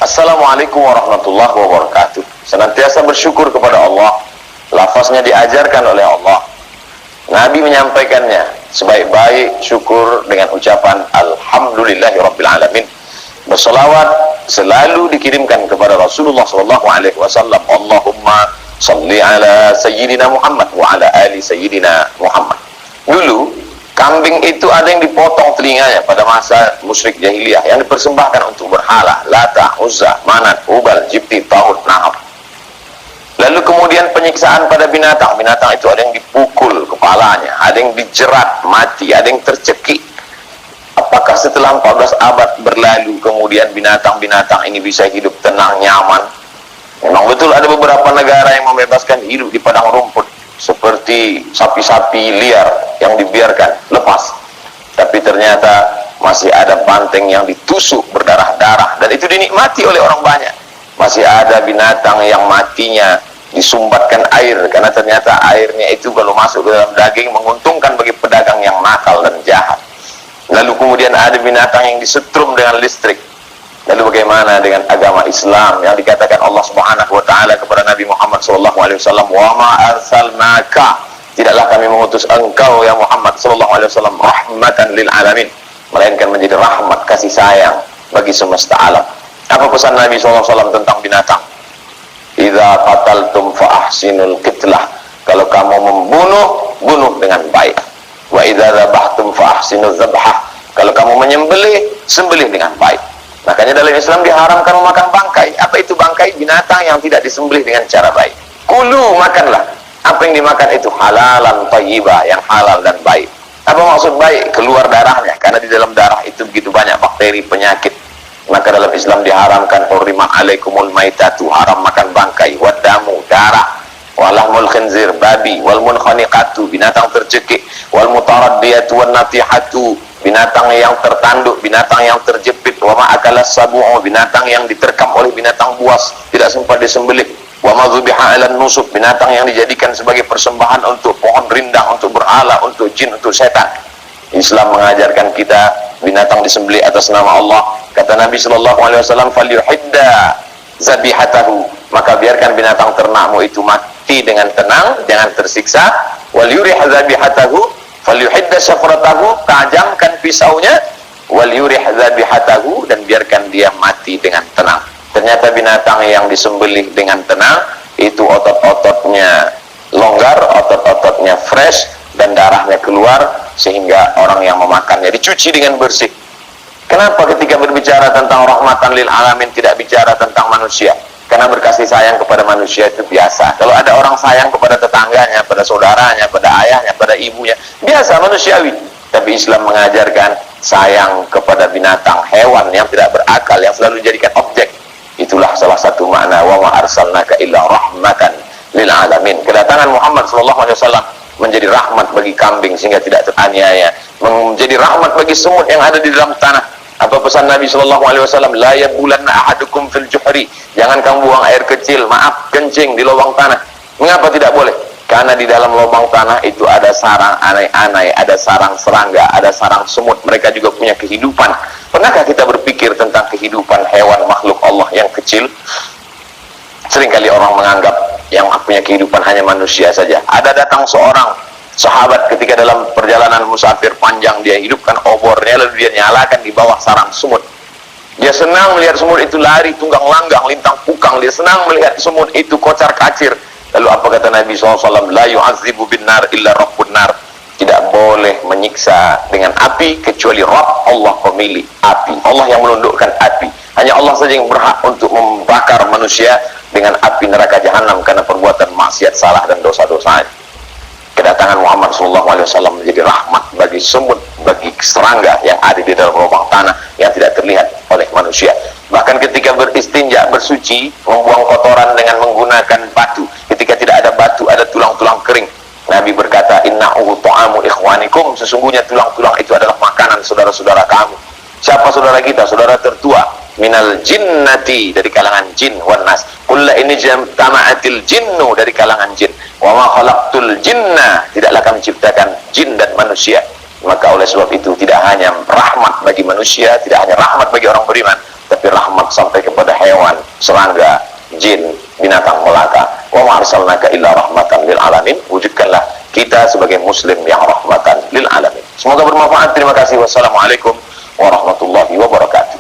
Assalamualaikum warahmatullahi wabarakatuh. Senantiasa bersyukur kepada Allah. Lafaznya diajarkan oleh Allah. Nabi menyampaikannya sebaik-baik syukur dengan ucapan Alhamdulillahirrabbilalamin. Bersolawat selalu dikirimkan kepada Rasulullah SAW. Allahumma salli ala Sayyidina Muhammad wa ala ali Sayyidina Muhammad. Dulu kambing itu ada yang dipotong telinganya pada masa musyrik jahiliyah, yang dipersembahkan untuk berhala, Lata, Uzza, Manat, Hubal, Jibti, Taut, Nahab. Lalu kemudian penyiksaan pada binatang. Binatang itu ada yang dipukul kepalanya, ada yang dijerat mati, ada yang tercekik. Apakah setelah 14 abad berlalu kemudian binatang-binatang ini bisa hidup tenang, nyaman? Memang betul ada beberapa negara yang membebaskan hidup di padang rumput, seperti sapi-sapi liar yang dibiarkan lepas. Tapi ternyata masih ada banteng yang ditusuk berdarah-darah, dan itu dinikmati oleh orang banyak. Masih ada binatang yang matinya disumbatkan air, karena ternyata airnya itu kalau masuk ke dalam daging menguntungkan bagi pedagang yang nakal dan jahat. Lalu kemudian ada binatang yang disetrum dengan listrik. Lalu bagaimana dengan agama Islam yang dikatakan Allah Subhanahu wa taala kepada Nabi Muhammad sallallahu alaihi wasallam, "Wa ma arsalnaka," tidaklah kami mengutus engkau ya Muhammad sallallahu alaihi wasallam rahmatan lil alamin, melainkan menjadi rahmat kasih sayang bagi semesta alam. Apa pesan Nabi sallallahu alaihi wasallam tentang binatang? "Idza qataltum fa ahsinul qitlah." Kalau kamu membunuh, bunuh dengan baik. "Wa idza dzabhtum fa ahsinuz dzabhah." Kalau kamu menyembelih, sembelih dengan baik. Makanya dalam Islam diharamkan memakan bangkai. Apa itu bangkai? Binatang yang tidak disembelih dengan cara baik. Kulu, makanlah. Apa yang dimakan itu halalan thayyibah, yang halal dan baik. Apa maksud baik? Keluar darahnya, karena di dalam darah itu begitu banyak bakteri penyakit. Maka dalam Islam diharamkan hurrima alaikumul maitatu, haram makan bangkai, wadamu, darah, walahmul khinzir, babi, wal munkhaniqatu, binatang tercekik, wal mutaraddiyatu wan natihatu, binatang yang tertanduk, binatang yang terjepit, wa ma akalas sabu'u, binatang yang diterkam oleh binatang buas, tidak sempat disembelih, wa ma dzubiha 'alan nusuk, binatang yang dijadikan sebagai persembahan untuk pohon rindang, untuk berhala, untuk jin, untuk setan. Islam mengajarkan kita binatang disembelih atas nama Allah. Kata Nabi sallallahu alaihi wasallam, "Falyuhidda zabihatahu," maka biarkan binatang ternakmu itu mati dengan tenang, jangan tersiksa. "Wal yurih zabihatahu, falyuhidda syafratahu," tajamkan pisaunya. "Wal yurih zabihatahu," dan biarkan dia mati dengan tenang. Ternyata binatang yang disembelih dengan tenang itu otot-ototnya longgar, otot-ototnya fresh, dan darahnya keluar, sehingga orang yang memakannya dicuci dengan bersih. Kenapa ketika berbicara tentang rahmatan lil alamin tidak bicara tentang manusia? Karena berkasih sayang kepada manusia itu biasa. Kalau ada orang sayang kepada tetangganya, pada saudaranya, pada ayahnya, pada ibunya, biasa, manusiawi. Tapi Islam mengajarkan sayang kepada binatang, hewan yang tidak berakal, yang selalu dijadikan objek. Itulah salah satu makna wa ma arsalnaka illa rahmatan lil alamin. Kedatangan Muhammad sallallahu alaihi wasallam menjadi rahmat bagi kambing sehingga tidak teraniaya, menjadi rahmat bagi semut yang ada di dalam tanah. Apa pesan Nabi sallallahu alaihi wasallam? "La yabulanna ahadukum fil juhri." Jangan kamu buang air kecil, maaf, kencing di lubang tanah. Mengapa tidak boleh? Karena di dalam lubang tanah itu ada sarang anai-anai, ada sarang serangga, ada sarang semut. Mereka juga punya kehidupan. Pernahkah kita berpikir tentang kehidupan hewan makhluk Allah yang kecil? Seringkali orang menganggap yang punya kehidupan hanya manusia saja. Ada datang seorang sahabat ketika dalam perjalanan musafir panjang, dia hidupkan obornya, lalu dia nyalakan di bawah sarang semut. Dia senang melihat semut itu lari tunggang langgang, lintang pukang. Dia senang melihat semut itu kocar kacir. Lalu apa kata Nabi SAW? "La yu'adzibu bin nar illa rabbun nar." Tidak boleh menyiksa dengan api kecuali Rabb, Allah pemilik api, Allah yang menundukkan api. Hanya Allah saja yang berhak untuk membakar manusia dengan api neraka jahanam karena perbuatan maksiat, salah, dan dosa-dosa. Kedatangan Muhammad SAW menjadi rahmat bagi semut, bagi serangga yang ada di dalam lubang tanah yang tidak terlihat oleh manusia. Bahkan ketika beristinja, bersuci, membuang kotoran dengan menggunakan batu. Ketika tidak ada batu, ada tulang-tulang kering. Nabi berkata, "Innahu ta'amu ikhwanikum," sesungguhnya tulang-tulang itu adalah makanan saudara-saudara kamu. Siapa saudara kita? Saudara tertua. "Minal jinnati," dari kalangan jin, wan nas. "Qul inni jama'atil jinnu," dari kalangan jin. "Wa ma khalaqtul jinna," tidaklah kami ciptakan jin dan manusia. Maka oleh sebab itu tidak hanya rahmat bagi manusia, tidak hanya rahmat bagi orang beriman, tapi rahmat sampai kepada hewan serangga, jin, binatang melata. Wa ma arsalnaka illa rahmatan lil alamin. Wujudkanlah kita sebagai muslim yang rahmatan lil alamin. Semoga bermanfaat. Terima kasih. Wassalamualaikum warahmatullahi wabarakatuh.